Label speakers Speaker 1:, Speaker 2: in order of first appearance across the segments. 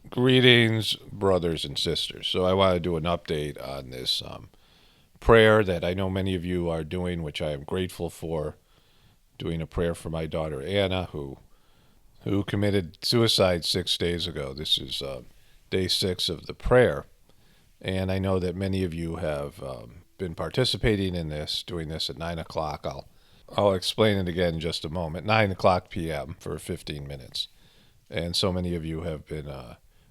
Speaker 1: Greetings, brothers and sisters. So I want to do an update on this prayer that I know many of you are doing, which I am grateful for. Doing a prayer for my daughter Anna, who committed suicide 6 days ago. This is day 6 of the prayer, and I know that many of you have been participating in this, doing this at 9 o'clock. I'll explain it again in just a moment. 9 o'clock p.m. for 15 minutes, and so many of you have been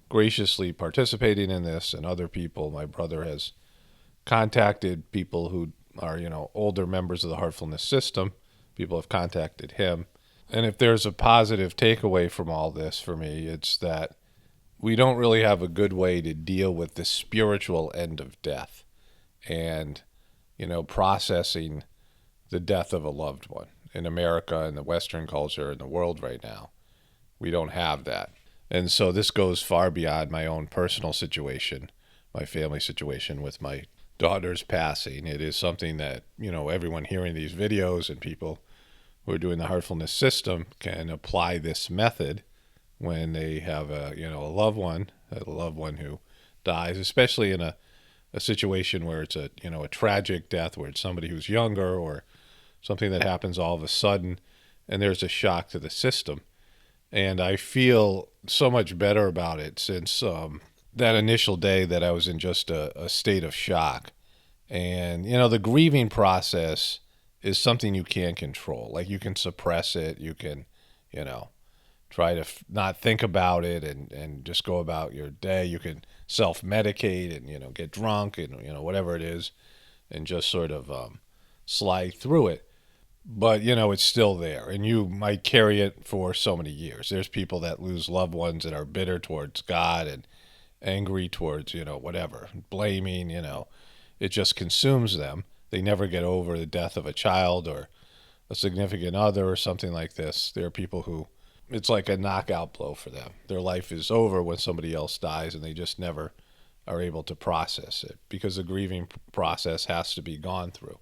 Speaker 1: graciously participating in this, and other people. My brother has contacted people who are, older members of the heartfulness system. People have contacted him. And if there's a positive takeaway from all this for me, it's that we don't really have a good way to deal with the spiritual end of death and, processing the death of a loved one. In America, in the Western culture, in the world right now, we don't have that. And so this goes far beyond my own personal situation, my family situation with my daughter's passing. It is something that, everyone hearing these videos and people who are doing the heartfulness system can apply this method when they have a loved one who dies, especially in a situation where it's a tragic death, where it's somebody who's younger or something that happens all of a sudden, and there's a shock to the system. And I feel so much better about it since that initial day that I was in just a state of shock. And, the grieving process is something you can't control. Like, you can suppress it. You can, try to not think about it and just go about your day. You can self-medicate and, get drunk and, whatever it is, and just sort of slide through it. But, it's still there, and you might carry it for so many years. There's people that lose loved ones that are bitter towards God and angry towards, whatever, blaming, it just consumes them. They never get over the death of a child or a significant other or something like this. There are people who, it's like a knockout blow for them. Their life is over when somebody else dies, and they just never are able to process it because the grieving process has to be gone through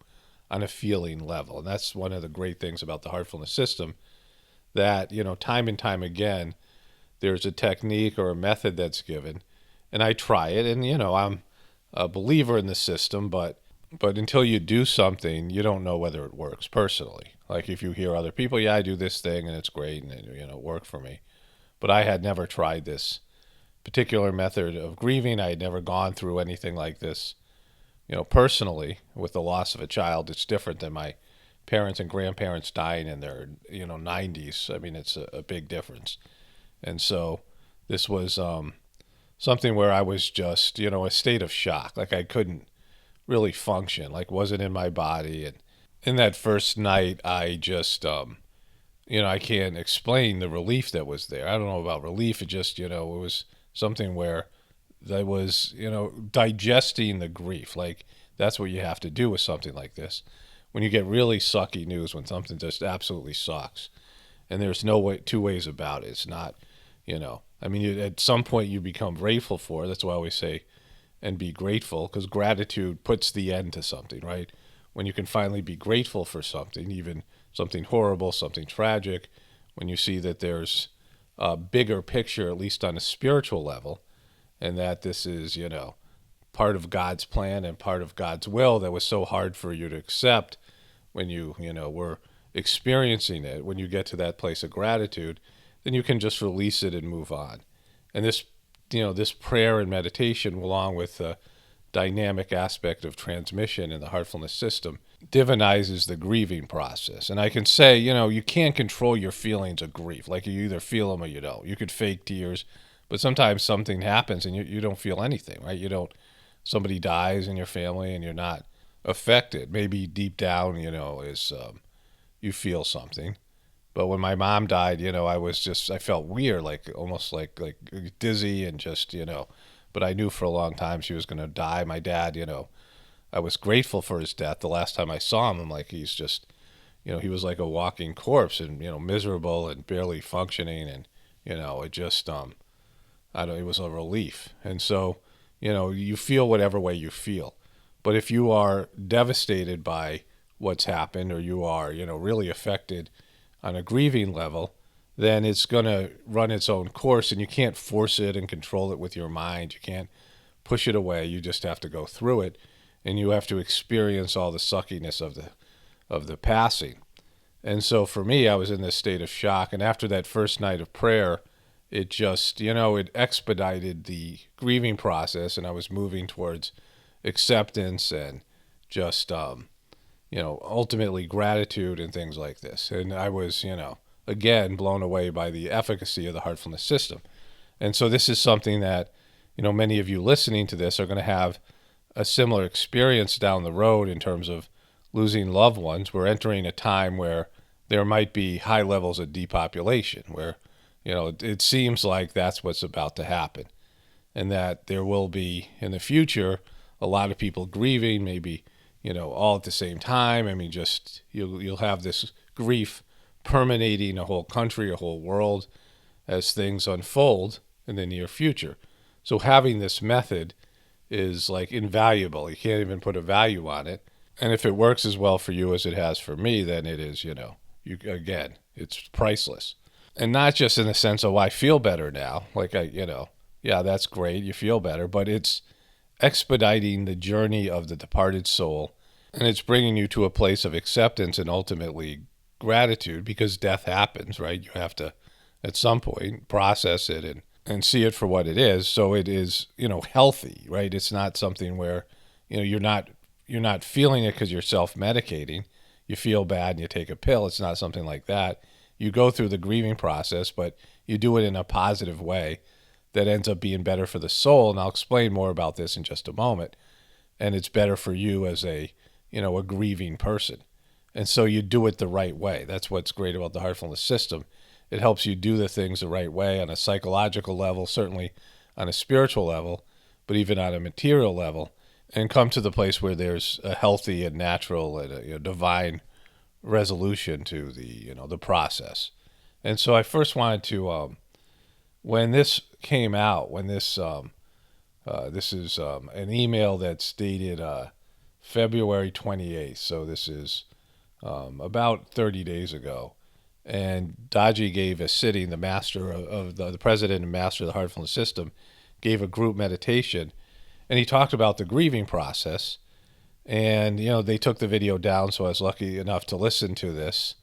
Speaker 1: on a feeling level. And that's one of the great things about the heartfulness system, that, time and time again, there's a technique or a method that's given, and I try it, and, I'm a believer in the system, but until you do something, you don't know whether it works personally. Like, if you hear other people, yeah, I do this thing and it's great and it worked for me. But I had never tried this particular method of grieving. I had never gone through anything like this, personally, with the loss of a child. It's different than my parents and grandparents dying in their, 90s. I mean, it's a big difference. And so this was something where I was just, a state of shock. Like, I couldn't really function, like, wasn't in my body. And in that first night, I just, I can't explain the relief that was there. I don't know about relief. It just, it was something where I was, digesting the grief. Like, that's what you have to do with something like this. When you get really sucky news, when something just absolutely sucks, and there's no way, two ways about it. It's not, at some point you become grateful for it. That's why I always say, and be grateful, because gratitude puts the end to something, right? When you can finally be grateful for something, even something horrible, something tragic, when you see that there's a bigger picture, at least on a spiritual level, and that this is, part of God's plan and part of God's will that was so hard for you to accept when you, were experiencing it. When you get to that place of gratitude, then you can just release it and move on. And this prayer and meditation, along with the dynamic aspect of transmission in the heartfulness system, divinizes the grieving process. And I can say, you can't control your feelings of grief. Like, you either feel them or you don't. You could fake tears, but sometimes something happens and you don't feel anything, right? Somebody dies in your family and you're not affected. Maybe deep down, is you feel something. But when my mom died, I felt weird, like almost like dizzy and just, but I knew for a long time she was going to die. My dad, I was grateful for his death. The last time I saw him, I'm like, he's just, he was like a walking corpse and, miserable and barely functioning. And, it just, it was a relief. And so, you feel whatever way you feel. But if you are devastated by what's happened, or you are, really affected on a grieving level, then it's going to run its own course, and you can't force it and control it with your mind. You can't push it away. You just have to go through it, and you have to experience all the suckiness of the passing. And so for me, I was in this state of shock. And after that first night of prayer, it just, it expedited the grieving process, and I was moving towards acceptance and just, ultimately gratitude and things like this. And I was, again, blown away by the efficacy of the heartfulness system. And so this is something that, many of you listening to this are going to have a similar experience down the road in terms of losing loved ones. We're entering a time where there might be high levels of depopulation, where, it seems like that's what's about to happen, and that there will be in the future a lot of people grieving, maybe, all at the same time. I mean, just you'll have this grief permeating a whole country, a whole world as things unfold in the near future. So having this method is like invaluable. You can't even put a value on it. And if it works as well for you as it has for me, then it is, it's priceless. And not just in the sense of, I feel better now. Yeah, that's great. You feel better, but it's expediting the journey of the departed soul. And it's bringing you to a place of acceptance and ultimately gratitude, because death happens, right? You have to, at some point, process it and see it for what it is. So it is, healthy, right? It's not something where, you're not feeling it because you're self-medicating. You feel bad and you take a pill. It's not something like that. You go through the grieving process, but you do it in a positive way that ends up being better for the soul. And I'll explain more about this in just a moment. And it's better for you as a grieving person. And so you do it the right way. That's what's great about the heartfulness system. It helps you do the things the right way on a psychological level, certainly on a spiritual level, but even on a material level, and come to the place where there's a healthy and natural and a divine resolution to the process. And so I first wanted to, when this came out, this is an email that's dated February 28th, so this is about 30 days ago. And Daji gave a sitting, the master of the president and master of the heartfulness system, gave a group meditation, and he talked about the grieving process. And, they took the video down, so I was lucky enough to listen to this.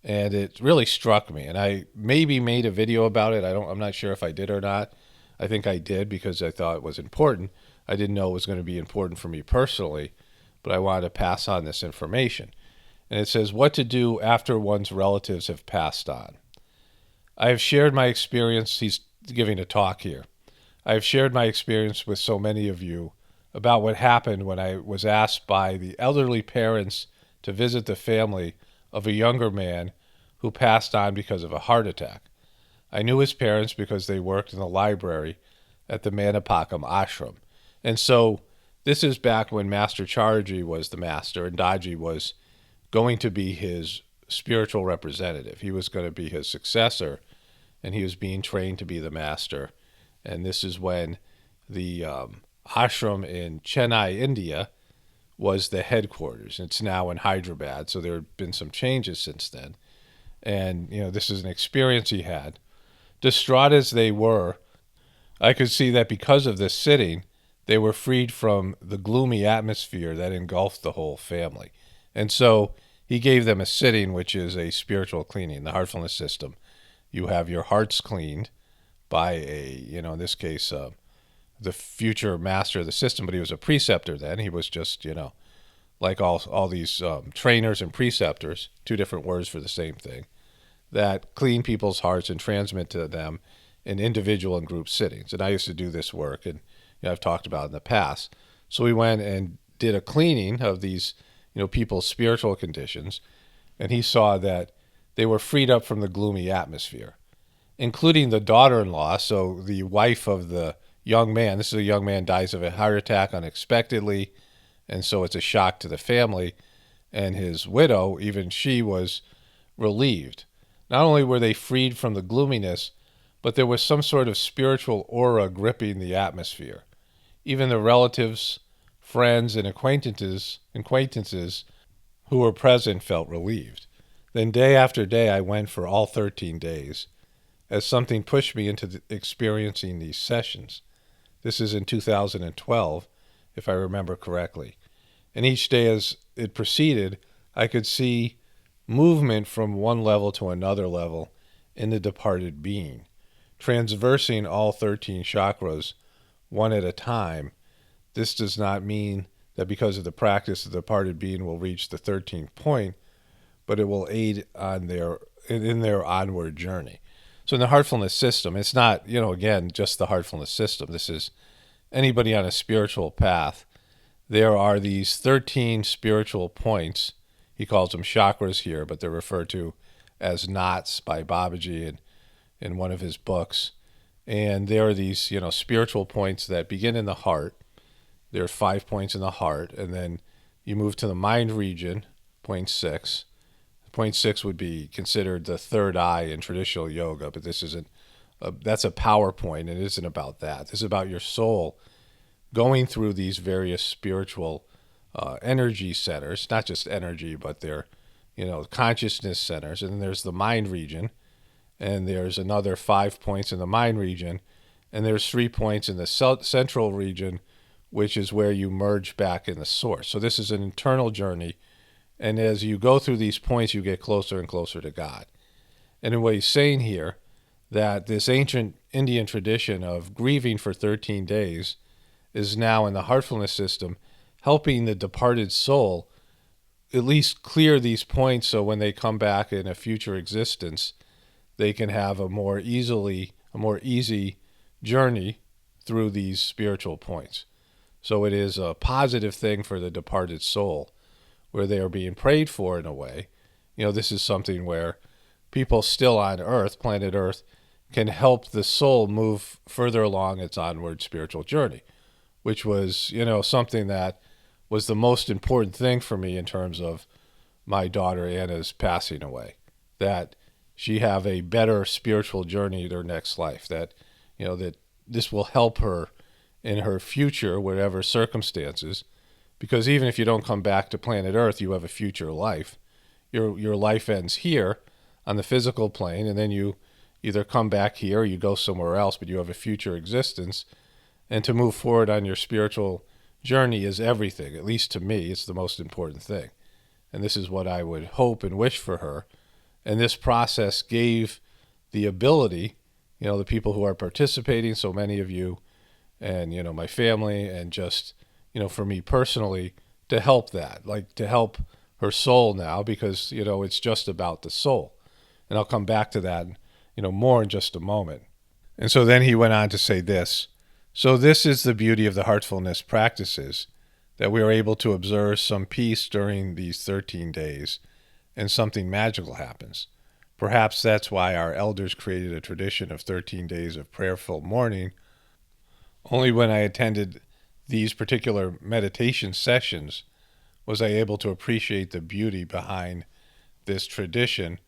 Speaker 1: And it really struck me. And I maybe made a video about it. I'm not sure if I did or not. I think I did because I thought it was important. I didn't know it was going to be important for me personally, but I wanted to pass on this information. And it says, what to do after one's relatives have passed on. I have shared my experience. He's giving a talk here. I have shared my experience with so many of you about what happened when I was asked by the elderly parents to visit the family of a younger man who passed on because of a heart attack. I knew his parents because they worked in the library at the Manapakam ashram. And so this is back when Master Charji was the master and Daji was going to be his spiritual representative. He was going to be his successor, and he was being trained to be the master. And this is when the ashram in Chennai, India, was the headquarters. It's now in Hyderabad, so there have been some changes since then. And, this is an experience he had. Distraught as they were, I could see that because of this sitting, they were freed from the gloomy atmosphere that engulfed the whole family. And so he gave them a sitting, which is a spiritual cleaning, the heartfulness system. You have your hearts cleaned by in this case, the future master of the system, but he was a preceptor then. He was just, like all these trainers and preceptors, two different words for the same thing, that clean people's hearts and transmit to them in individual and group sittings. And I used to do this work, and I've talked about it in the past. So we went and did a cleaning of these, people's spiritual conditions, and he saw that they were freed up from the gloomy atmosphere, including the daughter-in-law, so the wife of the young man. This is a young man dies of a heart attack unexpectedly, and so it's a shock to the family. And his widow, even she was relieved. Not only were they freed from the gloominess, but there was some sort of spiritual aura gripping the atmosphere. Even the relatives, friends, and acquaintances who were present felt relieved. Then day after day, I went for all 13 days as something pushed me into experiencing these sessions. This is in 2012, if I remember correctly. And each day as it proceeded, I could see movement from one level to another level in the departed being, transversing all 13 chakras one at a time. This does not mean that because of the practice, the departed being will reach the 13th point, but it will aid on in their onward journey. So in the heartfulness system, it's not, again, just the heartfulness system. This is anybody on a spiritual path. There are these 13 spiritual points. He calls them chakras here, but they're referred to as knots by Babaji in one of his books. And there are these, spiritual points that begin in the heart. There are 5 points in the heart, and then you move to the mind region, point 6. Point 6 would be considered the third eye in traditional yoga, but this isn't. That's a power point. It isn't about that. This is about your soul going through these various spiritual energy centers, not just energy, but they're, consciousness centers. And then there's the mind region, and there's another 5 points in the mind region, and there's 3 points in the central region, which is where you merge back in the source. So this is an internal journey. And as you go through these points, you get closer and closer to God. And in what he's saying here, that this ancient Indian tradition of grieving for 13 days is now in the heartfulness system, helping the departed soul at least clear these points so when they come back in a future existence, they can have a more easy journey through these spiritual points. So it is a positive thing for the departed soul, where they are being prayed for in a way. This is something where people still on Earth, planet Earth, can help the soul move further along its onward spiritual journey, which was, something that was the most important thing for me in terms of my daughter Anna's passing away, that she have a better spiritual journey in her next life, that, that this will help her in her future, whatever circumstances, because even if you don't come back to planet Earth, you have a future life. Your life ends here on the physical plane, and then you either come back here or you go somewhere else, but you have a future existence. And to move forward on your spiritual journey is everything. At least to me, it's the most important thing. And this is what I would hope and wish for her. And this process gave the ability, the people who are participating, so many of you, and, my family, and just, for me personally, to help that, like to help her soul now, because, it's just about the soul. And I'll come back to that, more in just a moment. And so then he went on to say this. So this is the beauty of the heartfulness practices, that we are able to observe some peace during these 13 days, and something magical happens. Perhaps that's why our elders created a tradition of 13 days of prayerful mourning. Only when I attended these particular meditation sessions was I able to appreciate the beauty behind this tradition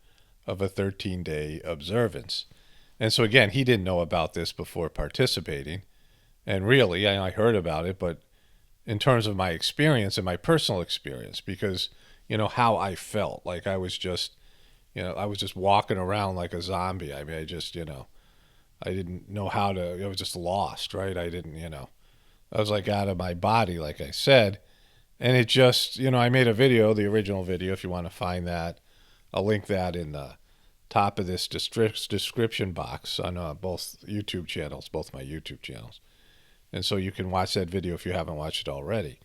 Speaker 1: of a 13-day observance. And so again, he didn't know about this before participating. And really, I heard about it, but in terms of my experience and my personal experience, because, how I felt, like I was just walking around like a zombie. I mean, I didn't know how to, I was just lost, right? I didn't, I was like out of my body, like I said. And it just, I made a video, the original video, if you want to find that. I'll link that in the top of this description box on both YouTube channels, both my YouTube channels. And so you can watch that video if you haven't watched it already.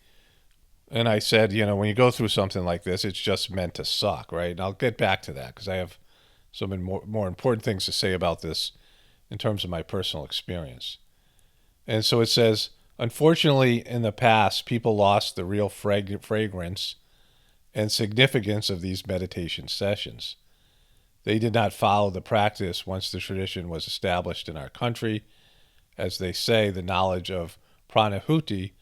Speaker 1: And I said, when you go through something like this, it's just meant to suck, right? And I'll get back to that because I have some more important things to say about this in terms of my personal experience. And so it says, unfortunately, in the past, people lost the real fragrance and significance of these meditation sessions. They did not follow the practice once the tradition was established in our country. As they say, the knowledge of pranahuti,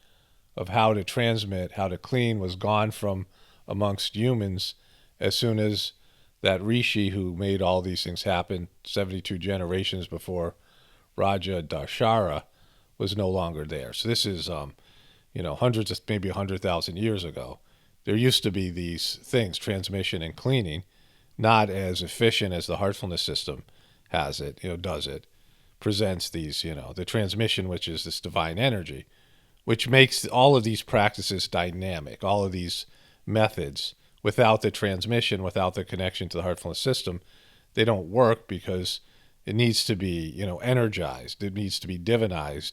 Speaker 1: of how to transmit, how to clean, was gone from amongst humans as soon as that rishi who made all these things happen 72 generations before Raja Darshara was no longer there. So this is, hundreds of, maybe 100,000 years ago. There used to be these things, transmission and cleaning, not as efficient as the heartfulness system has it, does it, presents these, the transmission, which is this divine energy, which makes all of these practices dynamic, all of these methods. Without the transmission, without the connection to the heartfulness system, they don't work because it needs to be, energized. It needs to be divinized.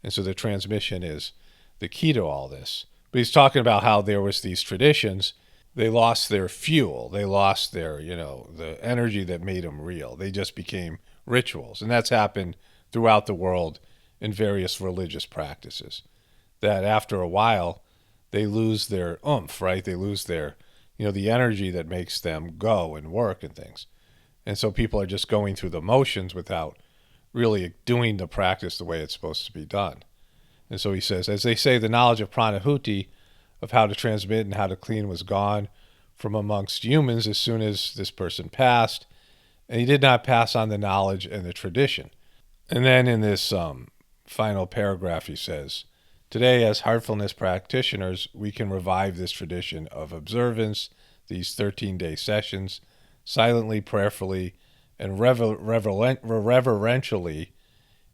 Speaker 1: And so the transmission is the key to all this. But he's talking about how there was these traditions. They lost their fuel. They lost their, the energy that made them real. They just became rituals. And that's happened throughout the world in various religious practices. That after a while, they lose their oomph, right? They lose their, the energy that makes them go and work and things. And so people are just going through the motions without really doing the practice the way it's supposed to be done. And so he says, as they say, the knowledge of pranahuti, of how to transmit and how to clean, was gone from amongst humans as soon as this person passed, and he did not pass on the knowledge and the tradition. And then in this final paragraph, he says, today, as heartfulness practitioners, we can revive this tradition of observance, these 13-day sessions, silently, prayerfully, and reverentially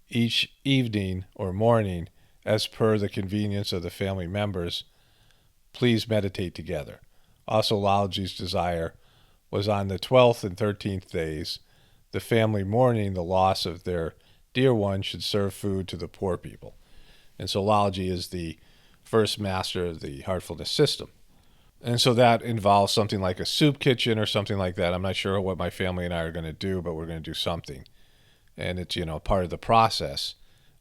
Speaker 1: each evening or morning, as per the convenience of the family members. Please meditate together. Also, Lalaji's desire was on the 12th and 13th days, the family mourning the loss of their dear one, should serve food to the poor people. And so Lalaji is the first master of the heartfulness system. And so that involves something like a soup kitchen or something like that. I'm not sure what my family and I are going to do, but we're going to do something. And it's, part of the process.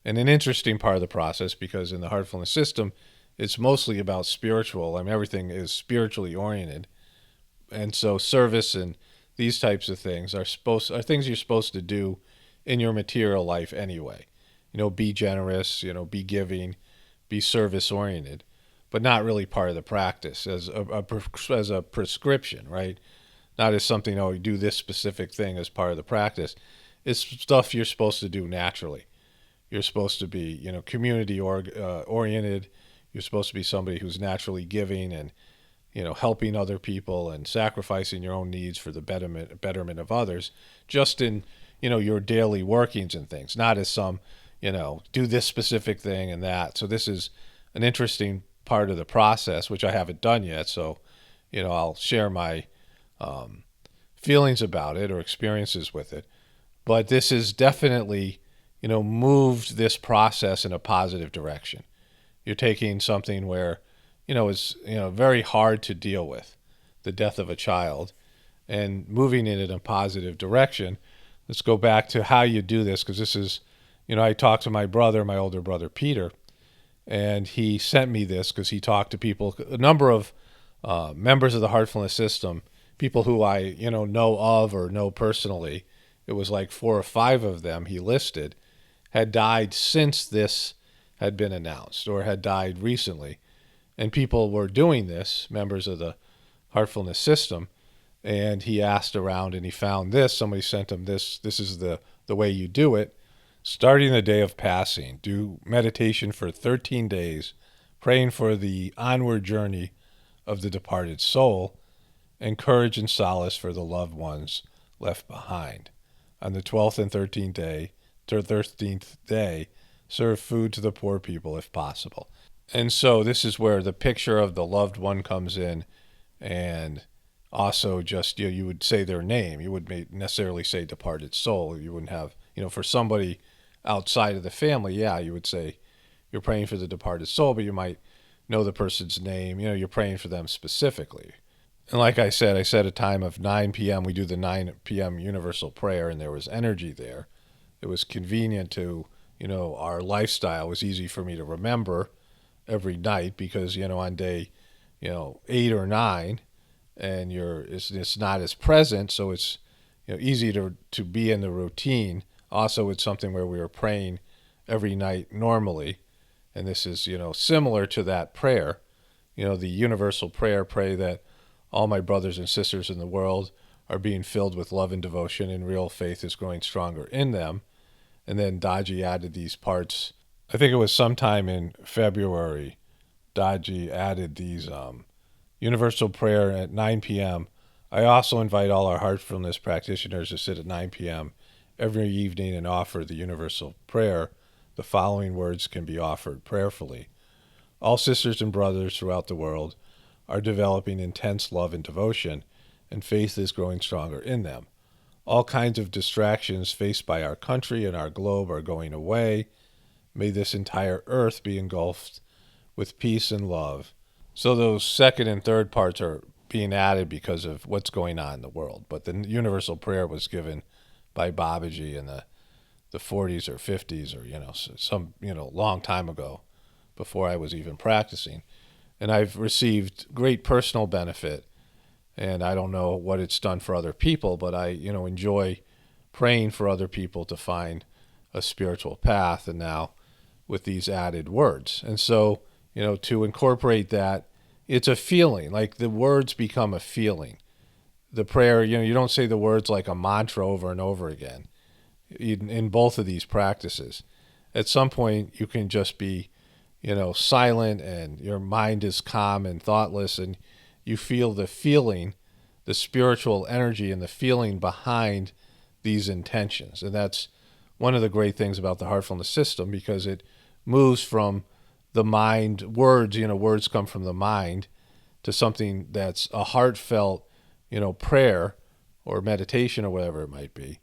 Speaker 1: And an interesting part of the process, because in the heartfulness system, it's mostly about spiritual. Everything is spiritually oriented. And so service and these types of things are things you're supposed to do in your material life anyway. Be generous, be giving, be service oriented, but not really part of the practice as a prescription, right? Not as something, you do this specific thing as part of the practice. It's stuff you're supposed to do naturally. You're supposed to be, community oriented. You're supposed to be somebody who's naturally giving and, helping other people and sacrificing your own needs for the betterment of others, just in, your daily workings and things, not as some, do this specific thing and that. So this is an interesting part of the process, which I haven't done yet. So, I'll share my feelings about it or experiences with it. But this is definitely, moved this process in a positive direction. You're taking something where, is, very hard to deal with, the death of a child, and moving it in a positive direction. Let's go back to how you do this, because this is, I talked to my older brother, Peter, and he sent me this because he talked to people, a number of members of the heartfulness system, people who I, know of or know personally. It was like 4 or 5 of them he listed had died since this had been announced or had died recently. And people were doing this, members of the heartfulness system, and he asked around and he found this. Somebody sent him this. This is the way you do it. Starting the day of passing, do meditation for 13 days, praying for the onward journey of the departed soul, and courage and solace for the loved ones left behind. On the 12th and 13th day, serve food to the poor people if possible. And so this is where the picture of the loved one comes in, and also just, you would say their name. You wouldn't necessarily say departed soul. You wouldn't have, for somebody outside of the family, you would say you're praying for the departed soul, but you might know the person's name. You're praying for them specifically. And like I said a time of 9 p.m. We do the 9 p.m. universal prayer, and there was energy there. It was convenient to, our lifestyle. It was easy for me to remember every night because, on day, 8 or 9, and it's not as present, so it's, easy to be in the routine. Also, it's something where we were praying every night normally, and this is, similar to that prayer. The universal prayer, pray that all my brothers and sisters in the world are being filled with love and devotion, and real faith is growing stronger in them. And then Daji added these parts. I think it was sometime in February, Daji added these universal prayer at 9 p.m. I also invite all our heartfulness practitioners to sit at 9 p.m. every evening and offer the universal prayer. The following words can be offered prayerfully. All sisters and brothers throughout the world are developing intense love and devotion, and faith is growing stronger in them. All kinds of distractions faced by our country and our globe are going away. May this entire earth be engulfed with peace and love. So those second and third parts are being added because of what's going on in the world. But the universal prayer was given by Babaji in the 40s or 50s or, some, long time ago before I was even practicing. And I've received great personal benefit. And I don't know what it's done for other people, but I, enjoy praying for other people to find a spiritual path. And now with these added words. And so, to incorporate that, it's a feeling, like the words become a feeling. The prayer, you don't say the words like a mantra over and over again in both of these practices. At some point, you can just be, silent and your mind is calm and thoughtless, and you feel the feeling, the spiritual energy and the feeling behind these intentions. And that's one of the great things about the heartfulness system, because it moves from the mind, words come from the mind, to something that's a heartfelt, prayer or meditation or whatever it might be.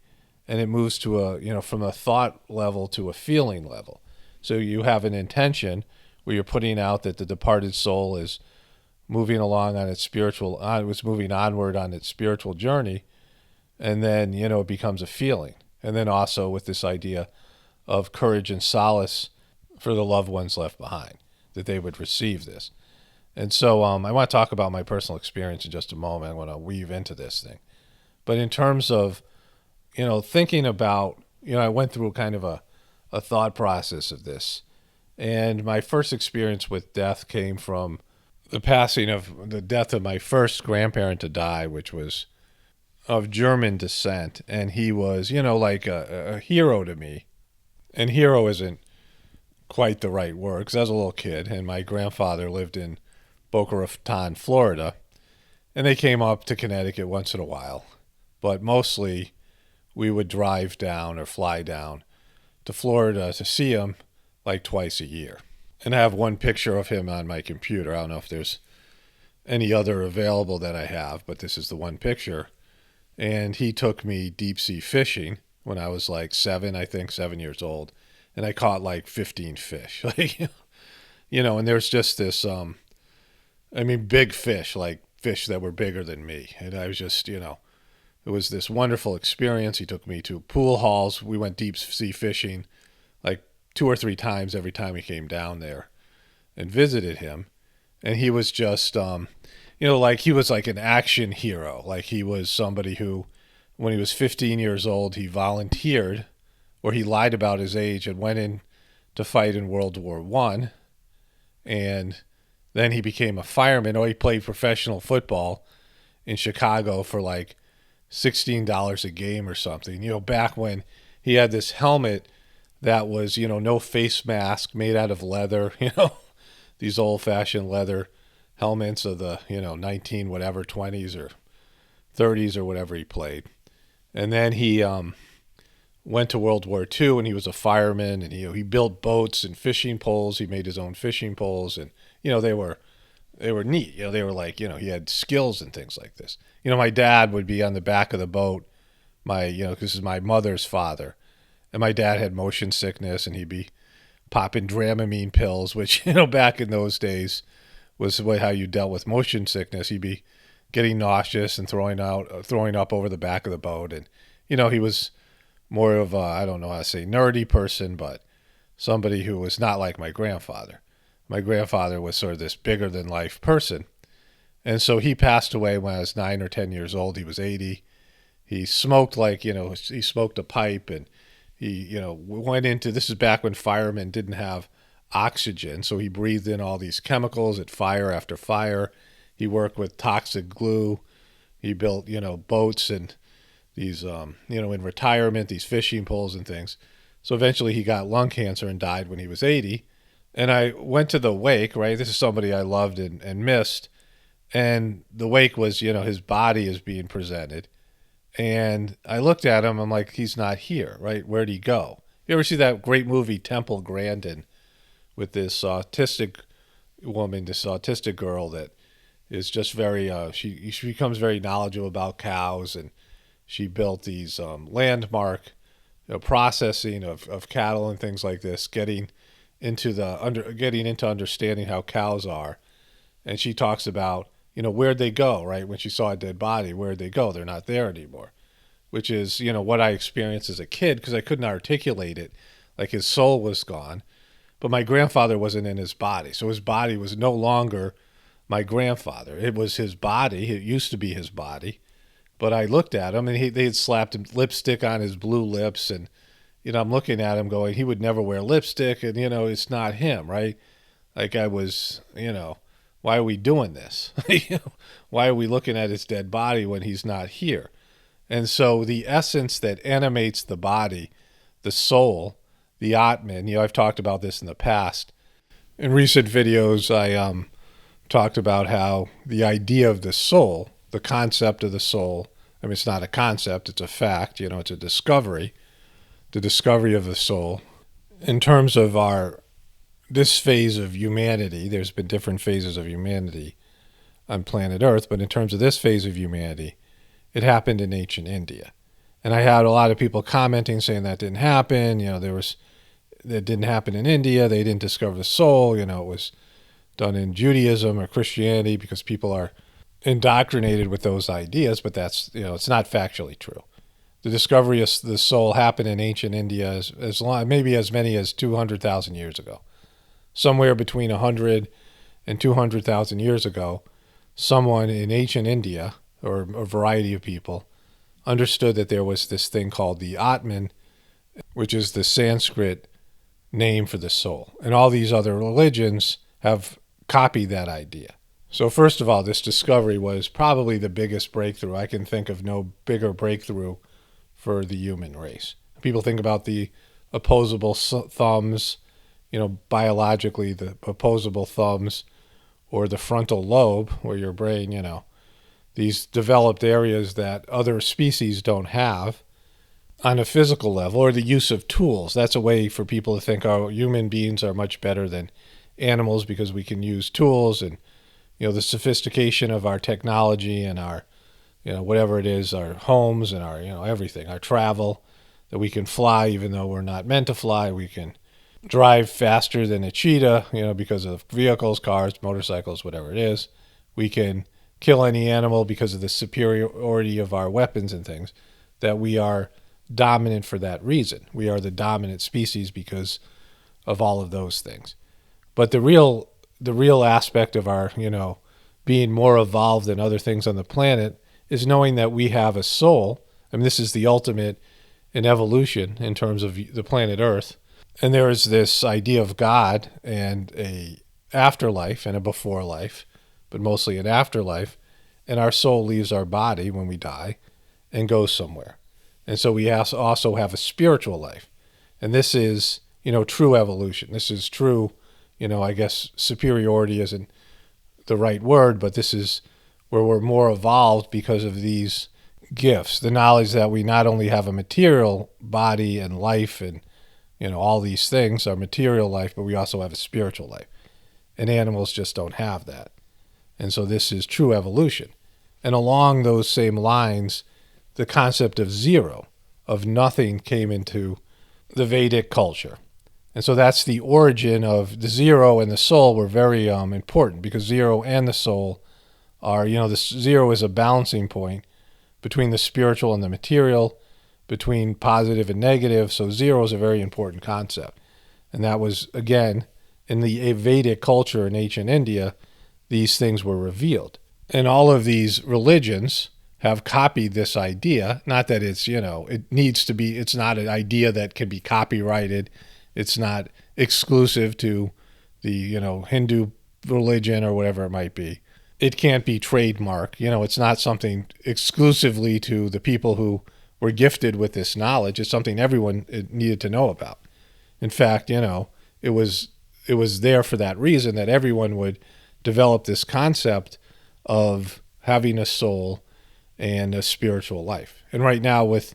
Speaker 1: And it moves to from a thought level to a feeling level. So you have an intention where you're putting out that the departed soul is moving along on its moving onward on its spiritual journey. And then, it becomes a feeling. And then also with this idea of courage and solace for the loved ones left behind, that they would receive this. And so I want to talk about my personal experience in just a moment. I want to weave into this thing. But in terms of, thinking about, I went through kind of a thought process of this. And my first experience with death came from the death of my first grandparent to die, which was of German descent. And he was, like a hero to me. And hero isn't quite the right word, because I was a little kid, and my grandfather lived in Boca Raton, Florida, and they came up to Connecticut once in a while. But mostly we would drive down or fly down to Florida to see him like twice a year. And I have one picture of him on my computer. I don't know if there's any other available that I have, but this is the one picture. And he took me deep sea fishing when I was like 7 years old. And I caught like 15 fish, and there's just this, big fish, like fish that were bigger than me. And I was just, it was this wonderful experience. He took me to pool halls. We went deep sea fishing like 2 or 3 times every time we came down there and visited him. And he was just, like he was like an action hero. Like he was somebody who, when he was 15 years old, he volunteered, or he lied about his age and went in to fight in World War I. And then he became a fireman, or he played professional football in Chicago for like $16 a game or something. Back when he had this helmet that was, no face mask, made out of leather, these old-fashioned leather helmets of the, 20s or 30s or whatever he played. And then he went to World War II, and he was a fireman, and he built boats and fishing poles. He made his own fishing poles, and they were neat. They were like, he had skills and things like this. My dad would be on the back of the boat. This is my mother's father, and my dad had motion sickness, and he'd be popping Dramamine pills, which back in those days was how you dealt with motion sickness. He'd be getting nauseous and throwing up over the back of the boat, and he was more of a, I don't know how to say, nerdy person, but somebody who was not like my grandfather. My grandfather was sort of this bigger-than-life person. And so he passed away when I was 9 or 10 years old. He was 80. He smoked he smoked a pipe, and he, went into, this is back when firemen didn't have oxygen, so he breathed in all these chemicals at fire after fire. He worked with toxic glue. He built, boats and these, in retirement, these fishing poles and things. So eventually he got lung cancer and died when he was 80. And I went to the wake, right? This is somebody I loved and missed. And the wake was, his body is being presented. And I looked at him. I'm like, he's not here, right? Where'd he go? You ever see that great movie Temple Grandin with this autistic woman, this autistic girl that is just very, she becomes very knowledgeable about cows, and she built these landmark processing of cattle and things like this, getting into understanding how cows are. And she talks about, where'd they go, right? When she saw a dead body, where'd they go? They're not there anymore, which is, what I experienced as a kid because I couldn't articulate it. Like his soul was gone, but my grandfather wasn't in his body. So his body was no longer my grandfather. It was his body. It used to be his body. But I looked at him, and they had slapped lipstick on his blue lips. And, I'm looking at him going, he would never wear lipstick. And, it's not him, right? Like I was, why are we doing this? Why are we looking at his dead body when he's not here? And so the essence that animates the body, the soul, the Atman, I've talked about this in the past. In recent videos, I talked about how the idea of the soul, the concept of the soul, I mean, it's not a concept, it's a fact, it's a discovery, the discovery of the soul. In terms of this phase of humanity, there's been different phases of humanity on planet Earth, but in terms of this phase of humanity, it happened in ancient India. And I had a lot of people commenting saying that didn't happen, that didn't happen in India, they didn't discover the soul, it was done in Judaism or Christianity because people are indoctrinated with those ideas, but that's, it's not factually true. The discovery of the soul happened in ancient India as long, maybe as many as 200,000 years ago. Somewhere between 100 and 200,000 years ago, someone in ancient India, or a variety of people, understood that there was this thing called the Atman, which is the Sanskrit name for the soul. And all these other religions have copied that idea. So first of all, this discovery was probably the biggest breakthrough. I can think of no bigger breakthrough for the human race. People think about the opposable thumbs, biologically the opposable thumbs, or the frontal lobe, where your brain, these developed areas that other species don't have on a physical level, or the use of tools. That's a way for people to think, oh, human beings are much better than animals because we can use tools, and, the sophistication of our technology and our, whatever it is, our homes and our, everything, our travel, that we can fly even though we're not meant to fly. We can drive faster than a cheetah, because of vehicles, cars, motorcycles, whatever it is. We can kill any animal because of the superiority of our weapons and things, that we are dominant for that reason. We are the dominant species because of all of those things. But the real aspect of our, being more evolved than other things on the planet is knowing that we have a soul. I mean, this is the ultimate in evolution in terms of the planet Earth. And there is this idea of God and a afterlife and a before life, but mostly an afterlife. And our soul leaves our body when we die and goes somewhere. And so we also have a spiritual life. And this is, true evolution. This is true, I guess superiority isn't the right word, but this is where we're more evolved because of these gifts. The knowledge that we not only have a material body and life and, all these things, our material life, but we also have a spiritual life. And animals just don't have that. And so this is true evolution. And along those same lines, the concept of zero, of nothing, came into the Vedic culture. And so that's the origin of the zero and the soul were very important, because zero and the soul are, the zero is a balancing point between the spiritual and the material, between positive and negative. So zero is a very important concept. And that was, again, in the Vedic culture in ancient India, these things were revealed. And all of these religions have copied this idea. Not that it's, it needs to be, it's not an idea that can be copyrighted. It's not exclusive to the, Hindu religion or whatever it might be. It can't be trademark. It's not something exclusively to the people who were gifted with this knowledge. It's something everyone needed to know about. In fact, it was there for that reason, that everyone would develop this concept of having a soul and a spiritual life. And right now, with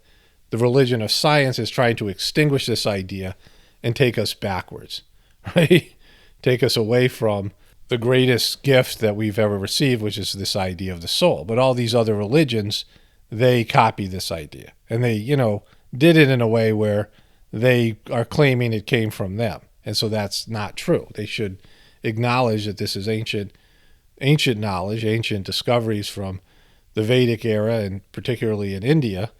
Speaker 1: the religion of science, is trying to extinguish this idea and take us backwards, right? Take us away from the greatest gift that we've ever received, which is this idea of the soul. But all these other religions, they copy this idea. And they, did it in a way where they are claiming it came from them. And so that's not true. They should acknowledge that this is ancient knowledge, ancient discoveries from the Vedic era, and particularly in India.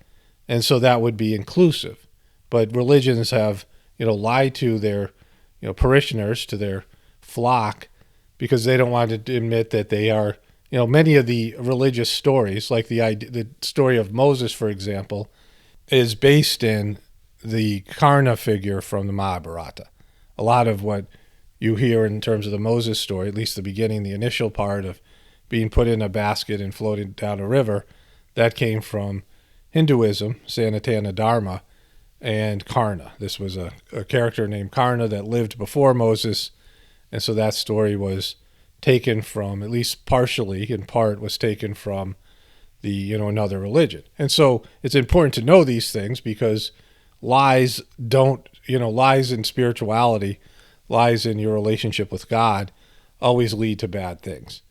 Speaker 1: And so that would be inclusive. But religions have, lied to their, parishioners, to their flock, because they don't want to admit that they are, many of the religious stories, like the story of Moses, for example, is based in the Karna figure from the Mahabharata. A lot of what you hear in terms of the Moses story, at least the beginning, the initial part of being put in a basket and floated down a river, that came from Hinduism, Sanatana Dharma, and Karna. This was a character named Karna that lived before Moses, and so that story was taken from, at least partially, in part, was taken from the, another religion. And so it's important to know these things, because lies in spirituality, lies in your relationship with God, always lead to bad things.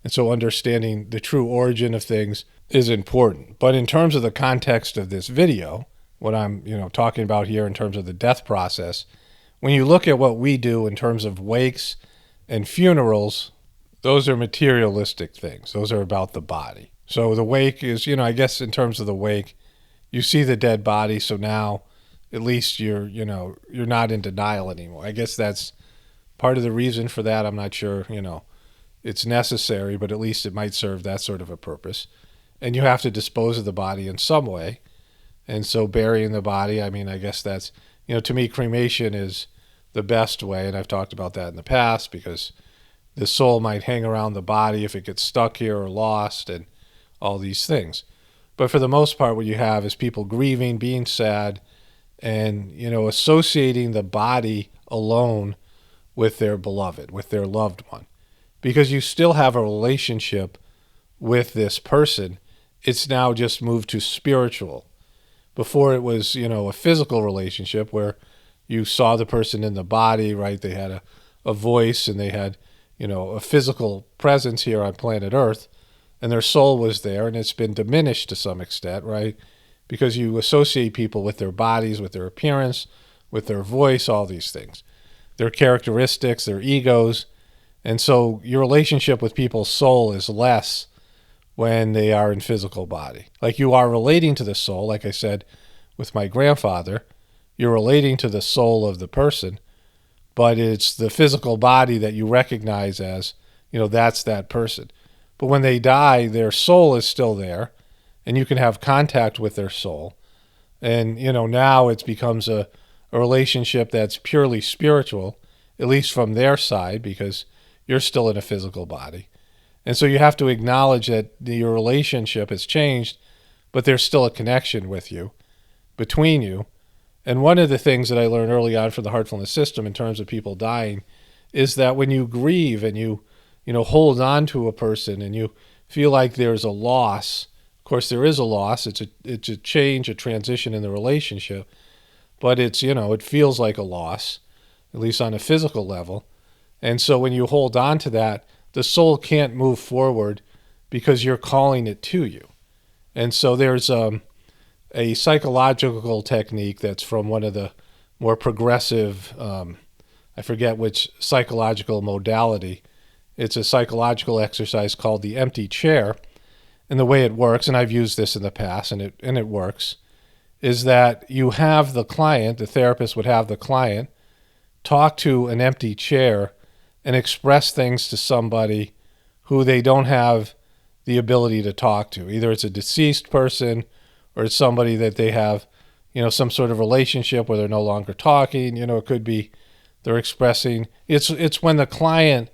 Speaker 1: And so understanding the true origin of things is important. But in terms of the context of this video, what I'm, talking about here in terms of the death process, when you look at what we do in terms of wakes and funerals, those are materialistic things. Those are about the body. So the wake is, I guess in terms of the wake, you see the dead body, so now at least you're not in denial anymore. I guess that's part of the reason for that. I'm not sure, it's necessary, but at least it might serve that sort of a purpose. And you have to dispose of the body in some way. And so burying the body, I guess that's, to me, cremation is the best way. And I've talked about that in the past, because the soul might hang around the body if it gets stuck here or lost and all these things. But for the most part, what you have is people grieving, being sad, and, associating the body alone with their beloved, with their loved one. Because you still have a relationship with this person. It's now just moved to spiritual. Before it was, a physical relationship where you saw the person in the body, right? They had a voice, and they had, a physical presence here on planet Earth, and their soul was there, and it's been diminished to some extent, right? Because you associate people with their bodies, with their appearance, with their voice, all these things, their characteristics, their egos. And so your relationship with people's soul is less when they are in physical body. Like, you are relating to the soul, like I said with my grandfather, you're relating to the soul of the person, but it's the physical body that you recognize as, that's that person. But when they die, their soul is still there, and you can have contact with their soul. And, now it becomes a relationship that's purely spiritual, at least from their side, because you're still in a physical body. And so you have to acknowledge that your relationship has changed, but there's still a connection with you, between you. And one of the things that I learned early on from the heartfulness system in terms of people dying is that when you grieve and you hold on to a person and you feel like there's a loss, of course there is a loss, it's a change, a transition in the relationship, but it's, it feels like a loss, at least on a physical level. And so when you hold on to that, the soul can't move forward because you're calling it to you. And so there's a psychological technique that's from one of the more progressive, I forget which psychological modality. It's a psychological exercise called the empty chair. And the way it works, and I've used this in the past, and it works, is that you have the client, the therapist would have the client, talk to an empty chair and express things to somebody who they don't have the ability to talk to. Either it's a deceased person, or it's somebody that they have, some sort of relationship where they're no longer talking. It could be they're expressing. It's when the client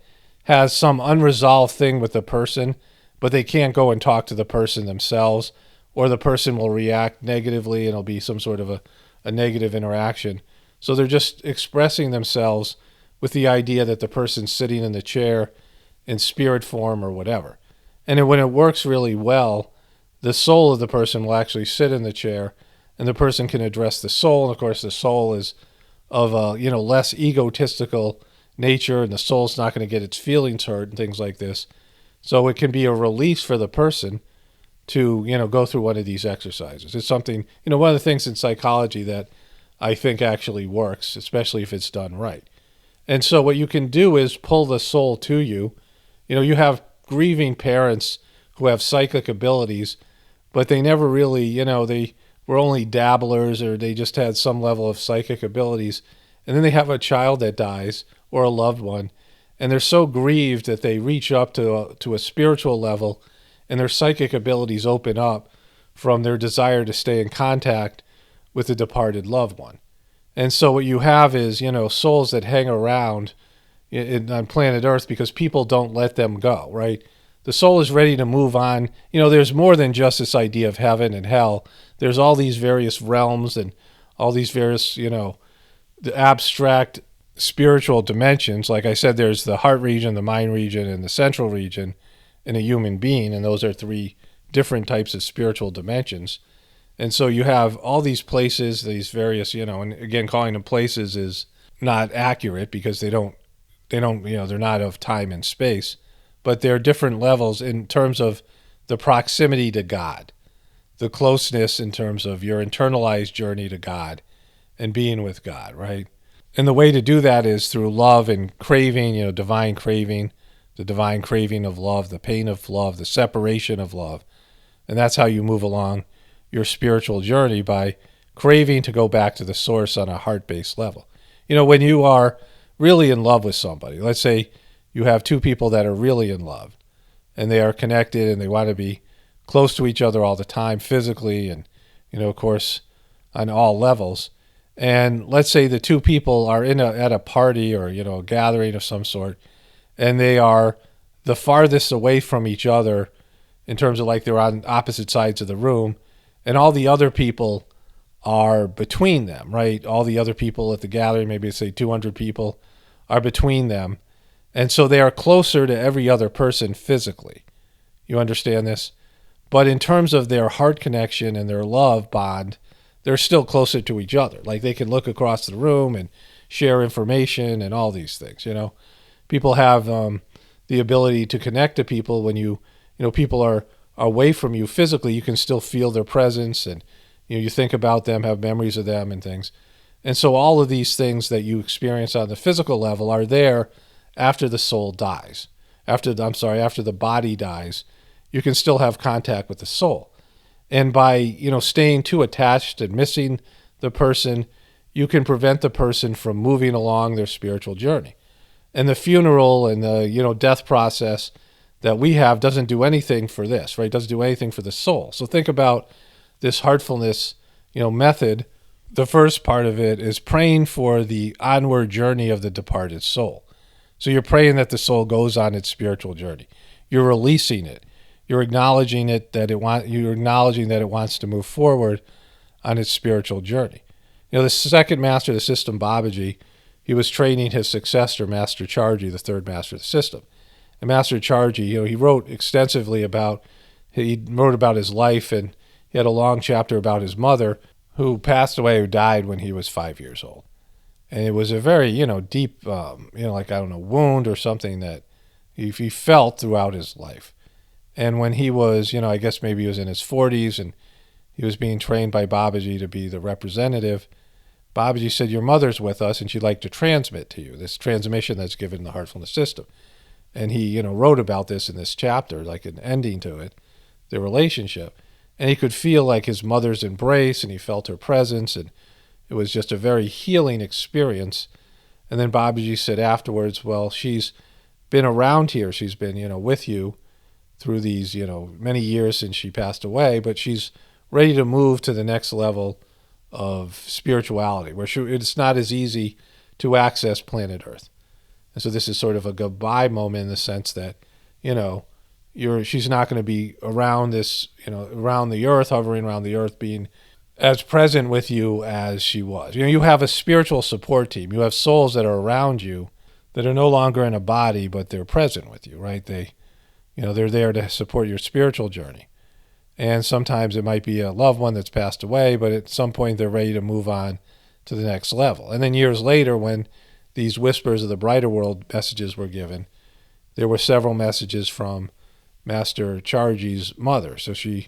Speaker 1: has some unresolved thing with the person, but they can't go and talk to the person themselves, or the person will react negatively and it'll be some sort of a negative interaction. So they're just expressing themselves with the idea that the person's sitting in the chair in spirit form or whatever. And then when it works really well, the soul of the person will actually sit in the chair, and the person can address the soul. And of course, the soul is of a less egotistical nature, and the soul's not going to get its feelings hurt and things like this. So it can be a release for the person to go through one of these exercises. It's something, one of the things in psychology that I think actually works, especially if it's done right. And so what you can do is pull the soul to you. You have grieving parents who have psychic abilities, but they never really, they were only dabblers, or they just had some level of psychic abilities. And then they have a child that dies, or a loved one, and they're so grieved that they reach up to a spiritual level, and their psychic abilities open up from their desire to stay in contact with the departed loved one. And so what you have is, souls that hang around on planet Earth because people don't let them go, right? The soul is ready to move on. There's more than just this idea of heaven and hell. There's all these various realms and all these various, the abstract spiritual dimensions. Like I said, there's the heart region, the mind region, and the central region in a human being, and those are 3 different types of spiritual dimensions. And so you have all these places, these various, and again, calling them places is not accurate because they're not of time and space, but they're different levels in terms of the proximity to God, the closeness in terms of your internalized journey to God and being with God, right? And the way to do that is through love and craving, divine craving, the divine craving of love, the pain of love, the separation of love. And that's how you move along your spiritual journey, by craving to go back to the source on a heart-based level. When you are really in love with somebody, let's say you have 2 people that are really in love, and they are connected, and they want to be close to each other all the time, physically, and, of course, on all levels. And let's say the 2 people are at a party or, a gathering of some sort, and they are the farthest away from each other in terms of like they're on opposite sides of the room, and all the other people are between them, right? All the other people at the gathering, maybe say 200 people, are between them. And so they are closer to every other person physically. You understand this? But in terms of their heart connection and their love bond, they're still closer to each other. Like they can look across the room and share information and all these things, People have the ability to connect to people when people are away from you physically. You can still feel their presence, and you think about them, have memories of them and things. And so all of these things that you experience on the physical level are there after the soul dies. After the body dies, you can still have contact with the soul. And by, staying too attached and missing the person, you can prevent the person from moving along their spiritual journey. And the funeral and the, death process that we have doesn't do anything for this, right? It doesn't do anything for the soul. So think about this heartfulness, method. The first part of it is praying for the onward journey of the departed soul. So you're praying that the soul goes on its spiritual journey. You're releasing it. You're acknowledging you're acknowledging that it wants to move forward on its spiritual journey. The second master of the system, Babaji, he was training his successor, Master Charji, the third master of the system. And Master Charji, he wrote extensively about his life, and he had a long chapter about his mother, who passed away, who died when he was 5 years old. And it was a very, deep, wound or something that he felt throughout his life. And when he was, I guess maybe he was in his 40s, and he was being trained by Babaji to be the representative, Babaji said, your mother's with us, and she'd like to transmit to you, this transmission that's given in the Heartfulness system. And he, wrote about this in this chapter, like an ending to it, their relationship. And he could feel like his mother's embrace, and he felt her presence, and it was just a very healing experience. And then Babaji said afterwards, well, she's been around here. She's been, with you through these, many years since she passed away, but she's ready to move to the next level of spirituality, where it's not as easy to access planet Earth. And so this is sort of a goodbye moment in the sense that, she's not going to be around this, around the earth, hovering around the earth, being as present with you as she was. You have a spiritual support team. You have souls that are around you that are no longer in a body, but they're present with you, right? they're there to support your spiritual journey. And sometimes it might be a loved one that's passed away, but at some point they're ready to move on to the next level. And then years later, when these whispers of the brighter world messages were given, there were several messages from Master Charji's mother. So she,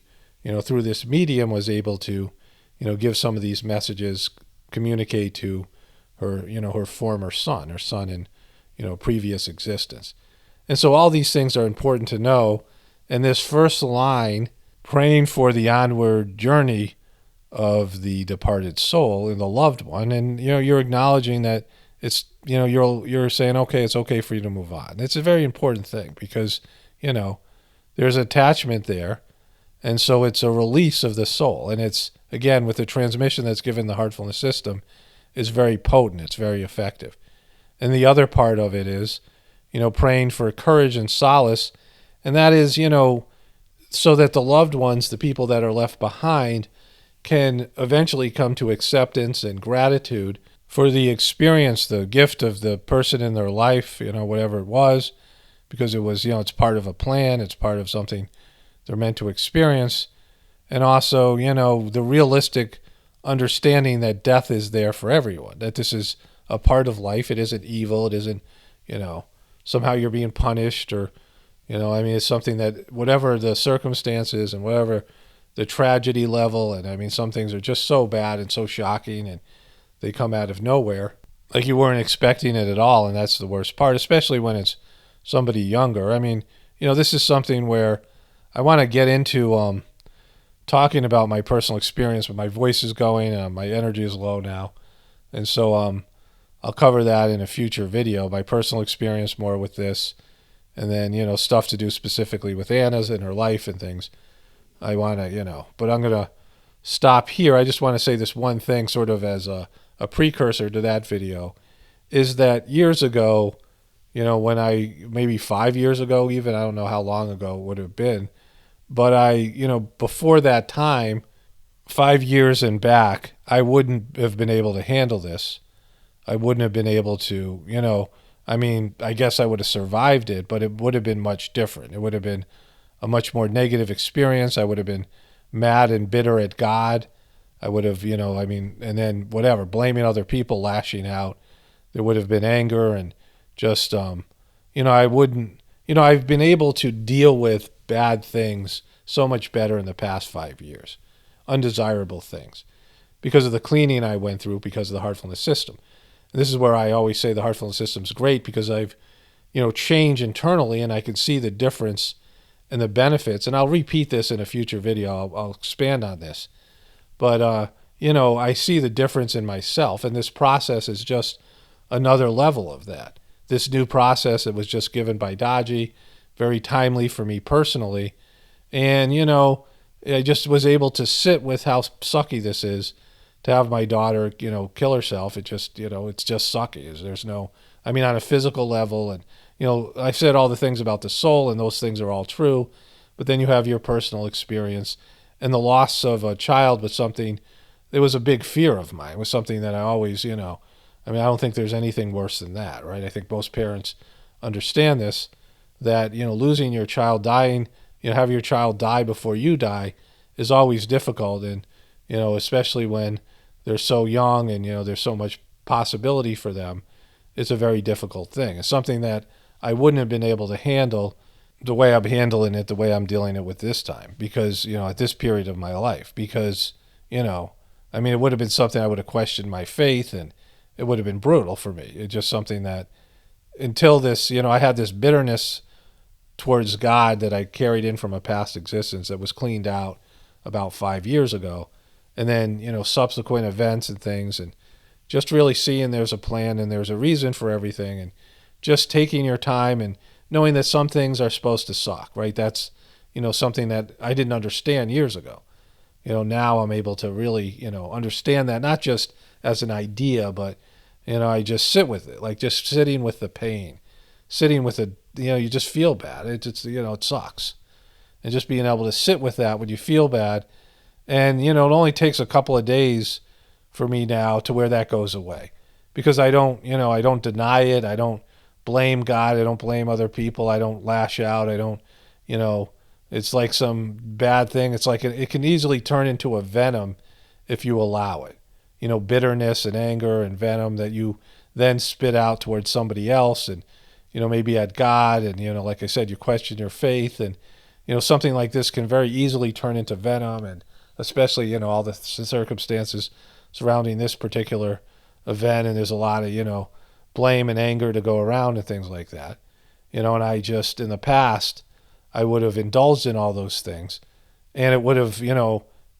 Speaker 1: through this medium was able to, give some of these messages, communicate to her, her former son, her son in, previous existence. And so all these things are important to know. And this first line, praying for the onward journey of the departed soul and the loved one, and you're acknowledging that it's you're saying, okay, it's okay for you to move on. It's a very important thing because there's attachment there, and so it's a release of the soul. And it's, again, with the transmission that's given the heartfulness system, is very potent. It's very effective. And the other part of it is praying for courage and solace, and that is so that the loved ones, the people that are left behind, can eventually come to acceptance and gratitude for the experience, the gift of the person in their life, whatever it was, because it was, it's part of a plan, it's part of something they're meant to experience. And also, the realistic understanding that death is there for everyone, that this is a part of life. It isn't evil. It isn't, somehow you're being punished or, it's something that whatever the circumstances and whatever the tragedy level, and some things are just so bad and so shocking and they come out of nowhere, like you weren't expecting it at all. And that's the worst part, especially when it's somebody younger. This is something where I want to get into talking about my personal experience, but my voice is going, my energy is low now. And so I'll cover that in a future video, my personal experience more with this, and then, stuff to do specifically with Anna's and her life and things. I want to, but I'm going to stop here. I just want to say this one thing sort of as a precursor to that video, is that years ago, when maybe 5 years ago even, I don't know how long ago it would have been, but before that time, 5 years and back, I wouldn't have been able to handle this. I wouldn't have been able to, I guess I would have survived it, but it would have been much different. It would have been a much more negative experience. I would have been mad and bitter at God. I would have, and then whatever, blaming other people, lashing out. There would have been anger and just, I wouldn't, I've been able to deal with bad things so much better in the past 5 years, undesirable things, because of the cleaning I went through, because of the heartfulness system. And this is where I always say the heartfulness system is great, because I've, changed internally and I can see the difference and the benefits. And I'll repeat this in a future video. I'll expand on this. But, I see the difference in myself, and this process is just another level of that. This new process that was just given by Daji, very timely for me personally. And, I just was able to sit with how sucky this is to have my daughter, kill herself. It just, it's just sucky. There's no, on a physical level. And, I've said all the things about the soul, and those things are all true. But then you have your personal experience. And the loss of a child was something, it was a big fear of mine. It was something that I always, I don't think there's anything worse than that, right? I think most parents understand this, that, losing your child, dying, have your child die before you die is always difficult. And, especially when they're so young and, there's so much possibility for them, it's a very difficult thing. It's something that I wouldn't have been able to handle the way I'm handling it, the way I'm dealing it with this time, because, at this period of my life, because, it would have been something I would have questioned my faith, and it would have been brutal for me. It's just something that until this, I had this bitterness towards God that I carried in from a past existence that was cleaned out about 5 years ago. And then, subsequent events and things, and just really seeing there's a plan and there's a reason for everything, and just taking your time and knowing that some things are supposed to suck, right? That's, something that I didn't understand years ago. Now I'm able to really, understand that, not just as an idea, but, I just sit with it, like just sitting with the pain, sitting with it, you just feel bad. It's it sucks. And just being able to sit with that when you feel bad. And, it only takes a couple of days for me now to where that goes away, because I don't deny it. I don't blame God. I don't blame other people. I don't lash out. I don't, you know, it's like some bad thing. It's like it can easily turn into a venom if you allow it. Bitterness and anger and venom that you then spit out towards somebody else, and maybe at God, and like I said, you question your faith, and something like this can very easily turn into venom, and especially all the circumstances surrounding this particular event, and there's a lot of blame and anger to go around and things like that. And I just, in the past, I would have indulged in all those things, and it would have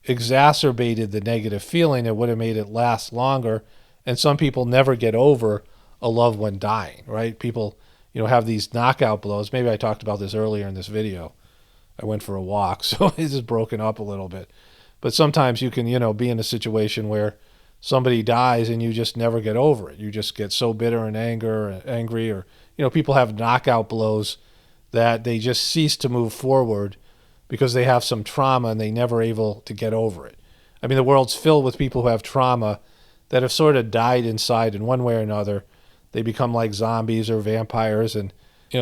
Speaker 1: exacerbated the negative feeling. It would have made it last longer. And some people never get over a loved one dying, right? People have these knockout blows. Maybe I talked about this earlier in this video. I went for a walk, so it's just broken up a little bit. But sometimes you can be in a situation where somebody dies and you just never get over it. You just get so bitter and angry, or people have knockout blows that they just cease to move forward because they have some trauma and they never able to get over it. I mean, the world's filled with people who have trauma that have sort of died inside in one way or another. They become like zombies or vampires, and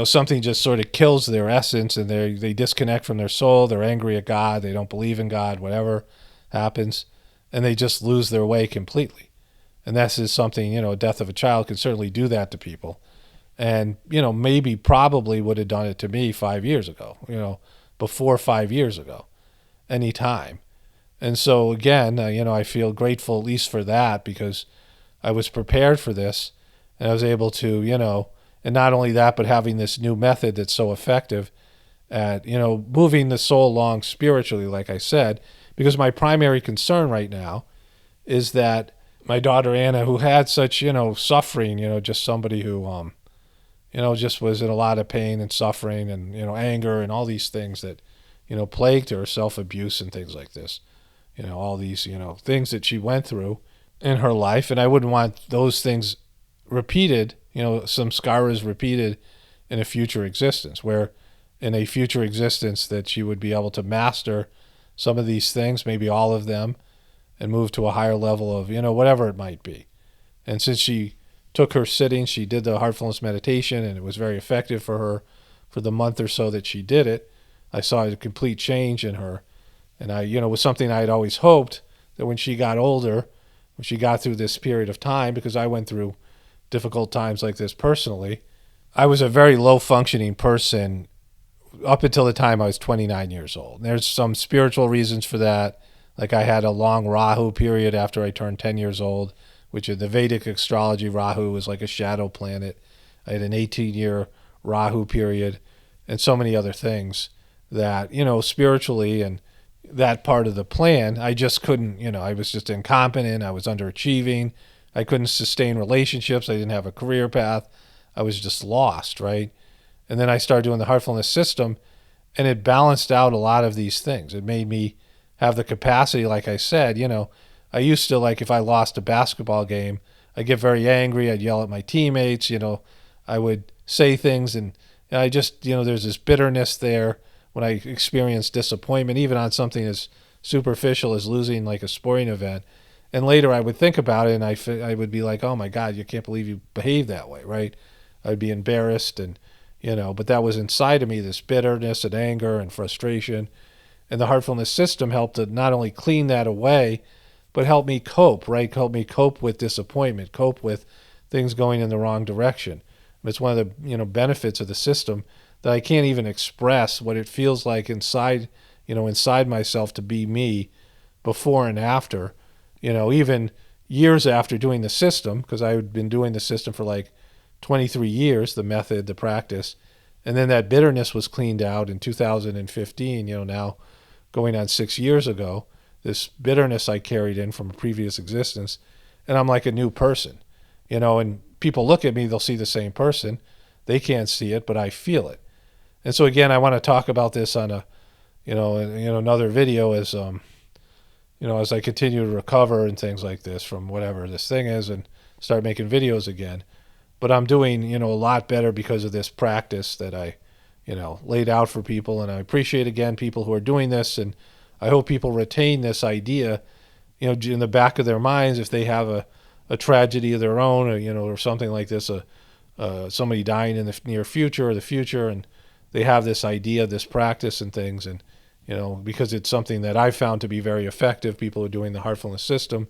Speaker 1: something just sort of kills their essence, and they disconnect from their soul. They're angry at God. They don't believe in God, whatever happens, and they just lose their way completely. And this is something, a death of a child can certainly do that to people. And, maybe probably would have done it to me 5 years ago, before 5 years ago, any time. And so again, I feel grateful at least for that, because I was prepared for this, and I was able to, and not only that, but having this new method that's so effective at, moving the soul along spiritually, like I said, because my primary concern right now is that my daughter Anna, who had such, suffering, just somebody who, just was in a lot of pain and suffering and, anger and all these things that, plagued her, self-abuse and things like this, all these, things that she went through in her life. And I wouldn't want those things repeated, some scars repeated in a future existence, where in a future existence that she would be able to master some of these things, maybe all of them, and move to a higher level of, whatever it might be. And since she took her sitting, she did the heartfulness meditation, and it was very effective for her for the month or so that she did it. I saw a complete change in her. And it was something I had always hoped, that when she got older, when she got through this period of time, because I went through difficult times like this personally, I was a very low functioning person up until the time I was 29 years old. And there's some spiritual reasons for that. Like I had a long Rahu period after I turned 10 years old, which in the Vedic astrology, Rahu was like a shadow planet. I had an 18-year Rahu period, and so many other things that, spiritually and that part of the plan, I just couldn't, I was just incompetent. I was underachieving. I couldn't sustain relationships. I didn't have a career path. I was just lost, right? And then I started doing the heartfulness system, and it balanced out a lot of these things. It made me have the capacity, like I said, I used to, like, if I lost a basketball game, I'd get very angry. I'd yell at my teammates, I would say things, and I just, there's this bitterness there when I experience disappointment, even on something as superficial as losing like a sporting event. And later I would think about it, and I would be like, oh my God, you can't believe you behaved that way, right? I'd be embarrassed, and, but that was inside of me, this bitterness and anger and frustration. And the heartfulness system helped to not only clean that away, but help me cope, right? Help me cope with disappointment, cope with things going in the wrong direction. It's one of the, benefits of the system that I can't even express what it feels like inside, inside myself to be me before and after, even years after doing the system, because I had been doing the system for like 23 years, the method, the practice. And then that bitterness was cleaned out in 2015, now going on 6 years ago, this bitterness I carried in from a previous existence. And I'm like a new person, and people look at me, they'll see the same person. They can't see it, but I feel it. And so again, I want to talk about this on a, another video as, as I continue to recover and things like this from whatever this thing is and start making videos again. But I'm doing, a lot better because of this practice that I, laid out for people. And I appreciate, again, people who are doing this. And I hope people retain this idea, in the back of their minds if they have a tragedy of their own, or, or something like this, somebody dying in the near future or the future, and they have this idea, this practice and things. And, because it's something that I've found to be very effective, people are doing the heartfulness system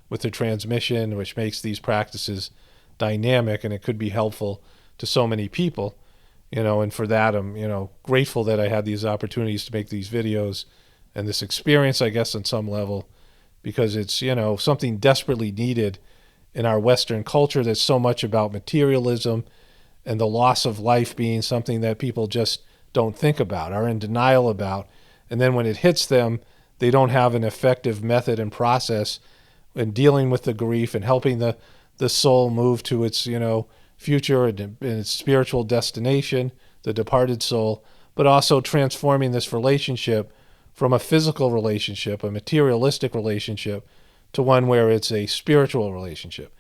Speaker 1: with the transmission, which makes these practices dynamic, and it could be helpful to so many people, and for that, I'm, grateful that I had these opportunities to make these videos and this experience, I guess, on some level, because it's, something desperately needed in our Western culture that's so much about materialism and the loss of life being something that people just don't think about, are in denial about. And then when it hits them, they don't have an effective method and process in dealing with the grief and helping the soul move to its, future and its spiritual destination, the departed soul, but also transforming this relationship from a physical relationship, a materialistic relationship, to one where it's a spiritual relationship.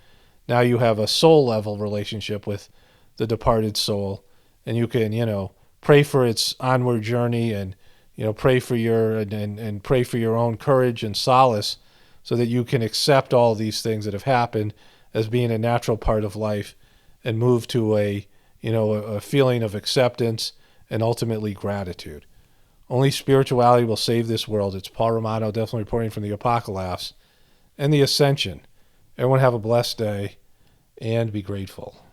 Speaker 1: Now you have a soul level relationship with the departed soul, and you can, pray for its onward journey, and, pray for and pray for your own courage and solace, so that you can accept all these things that have happened as being a natural part of life, and move to a feeling of acceptance and ultimately gratitude. Only spirituality will save this world. It's Paul Romano, definitely reporting from the Apocalaughs and the Ascension. Everyone have a blessed day and be grateful.